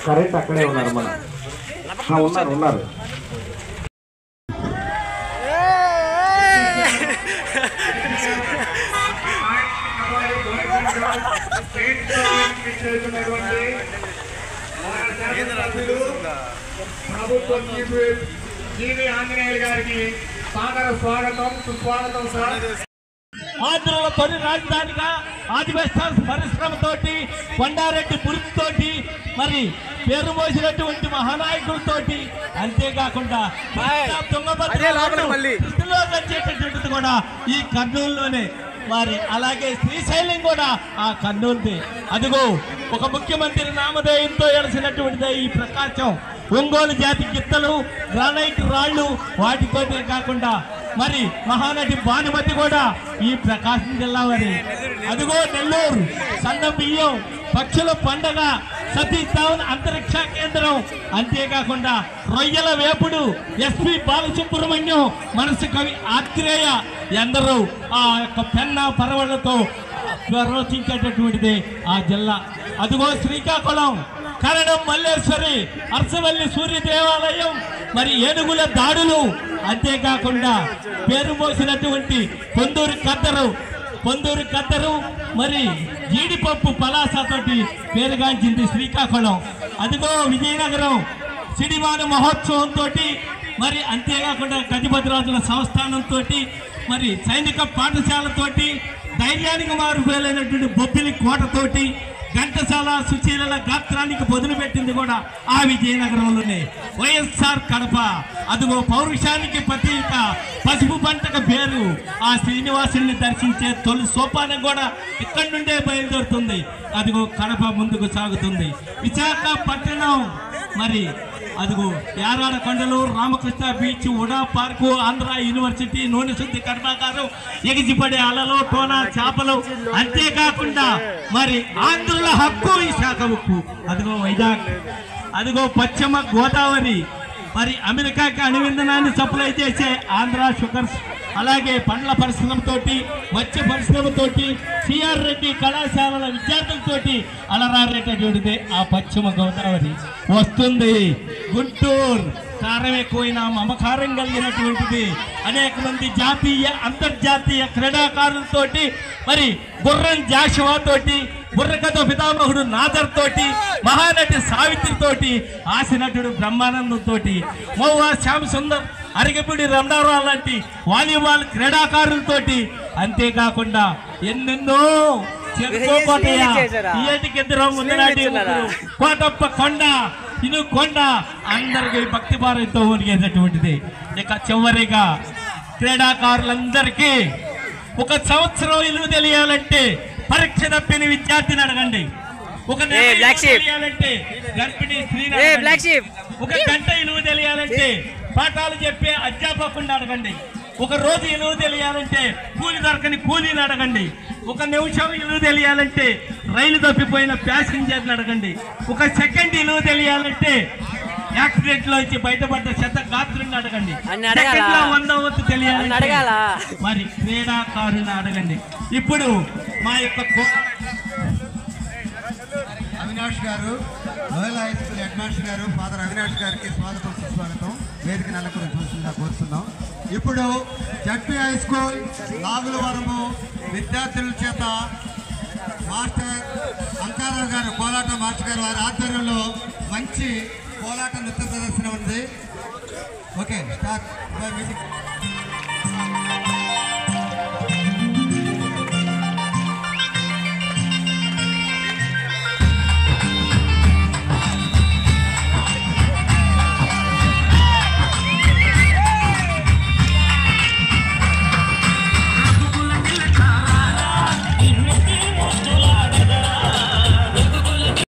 Correct అక్కడే ఉన్నారు మన ఉన్నారు ప్రభుత్వ జీవి ఆంజనేయులు గారికి సాదర స్వాగతం సుస్వాగతం సార్. ఆంధ్రలో తొలి రాజధానిగా ఆదివాసీ పరిశ్రమతోటి కొండారెడ్డి బుర్తితోటి మరి పేరు మోసినటువంటి మహానాయకులతోటి అంతేకాకుండా దృష్టిలో వచ్చేటటువంటిది కూడా ఈ కర్నూలులోనే మరి అలాగే శ్రీశైలం కూడా ఆ కర్నూలుదే. అదిగో ఒక ముఖ్యమంత్రి నామధేయంతో ఎలసినటువంటిదే ఈ ప్రకాశం. ఒంగోలు జాతి గిత్తలు గ్రానైట్ రాళ్లు వాటితోనే కాకుండా మరి మహానటి భానుమతి కూడా ఈ ప్రకాశం జిల్లా వారి. అదిగో నెల్లూరు సన్న బియ్యం పక్షుల పండగ సతీష్ ధావన్ అంతరిక్ష కేంద్రం అంతేకాకుండా రొయ్యల వేపుడు ఎస్పి బాలసుబ్రహ్మణ్యం మనసు కవి ఆత్రేయ ఎందరో ఆ యొక్క పెన్న పరవళ్లతో ప్రవర్తించేటటువంటిది ఆ జిల్లా. అదిగో శ్రీకాకుళం కరణం మల్లేశ్వరి అర్సవల్లి సూర్య దేవాలయం మరి ఏనుగుల దాడులు అంతేకాకుండా పేరు మోసినటువంటి పొందూరు కద్దరు మరి జీడిపప్పు పలాసతోటి పేరుగాంచింది శ్రీకాకుళం. అదిగో విజయనగరం సిడిమాన మహోత్సవంతో మరి అంతేకాకుండా గజపతిరాజుల సంస్థానంతో మరి సైనిక పాఠశాలతోటి ధైర్యానికి మారుపోలేనటువంటి బొబ్బిలి కోటతోటి ఘంటసాల సుశీలల గాత్రానికి బదులు పెట్టింది కూడా ఆ విజయనగరంలోనే. వైఎస్ఆర్ కడప అదిగో పౌరుషానికి ప్రతీక పసుపు పంటకు పేరు. ఆ శ్రీనివాసుని దర్శించే తొలి సోపానం కూడా ఇక్కడి నుండే బయలుదేరుతుంది. అదిగో కడప ముందుకు సాగుతుంది. విశాఖపట్నం మరి అదిగో యారాడ కొండలు రామకృష్ణ బీచ్ ఉడా పార్కు ఆంధ్ర యూనివర్సిటీ నూనె శుద్ధి కర్మాగారం ఎగిసిపడే అలలు టోనా చేపలు అంతేకాకుండా మరి ఆంధ్రుల హక్కు విశాఖ ఉక్కు. అదిగో వైజాగ్ అదిగో పశ్చిమ గోదావరి మరి అమెరికాకి అణువింధనాన్ని సప్లై చేసే ఆంధ్ర షుగర్స్ అలాగే పండ్ల పరిశ్రమతోటి మత్స్య పరిశ్రమతోటి సిఆర్ రెడ్డి కళాశాలల విద్యార్థులతోటి అలరారేటటువంటిది ఆ పశ్చిమ గోదావరి. వస్తుంది గుంటూరు కారం ఎక్కువైన మమకారం కలిగినటువంటిది. అనేక మంది జాతీయ అంతర్జాతీయ క్రీడాకారులతోటి మరి గుర్రం జాషువా తోటి బుర్రకథ పితామహుడు నాదర్ తోటి మహానటి సావిత్రి తోటి ఆశనటుడు బ్రహ్మానందం తోటి మౌవా శ్యామ్ సుందర్ అరిగపూడి రమణారావు లాంటి వాలీబాల్ క్రీడాకారులతోటి అంతేకాకుండా ఎన్నెన్నో కోటప్ప కొండ ఇను కొండ అందరికి భక్తి భారంతో ఉనిగేటటువంటిది. ఇక చివరిగా క్రీడాకారులందరికీ ఒక సంవత్సరం ఇల్లు తెలియాలంటే పరీక్ష తప్పిన విద్యార్థిని అడగండి. ఒక తెలియాలంటే గర్భిణీ స్త్రీని అడగండి. ఒక గంట ఇలువ తెలియాలంటే పాఠాలు చెప్పే అధ్యాపకుడిని అడగండి. ఒక రోజు ఇలువ తెలియాలంటే కూలి దొరకని కూలీని అడగండి. ఒక నిమిషం ఇలువ తెలియాలంటే రైలు తప్పిపోయిన ప్యాసింజర్ని అడగండి. ఒక సెకండ్ ఇలువ తెలియాలంటే యాక్సిడెంట్ లో వచ్చి బయటపడ్డ శతగాత్రుని అడగండి. 100 వంతు తెలియాలంటే మరి క్రీడాకారుని అడగండి. ఇప్పుడు మా యొక్క అవినాష్ గారు loyal high school head master గారు ఫాదర్ అవినాష్ గారికి స్వాగతం సుస్వాగతం వేదిక నెలకొల్పించగా కోరుతున్నాం. ఇప్పుడు జడ్పీ హై స్కూల్ లాగులవరము విద్యార్థుల చేత మాస్టర్ అంకారావు గారు కోలాట మాస్టర్ గారు వారి ఆధ్వర్యంలో మంచి కోలాట నృత్య ప్రదర్శన ఉంది. Okay start music.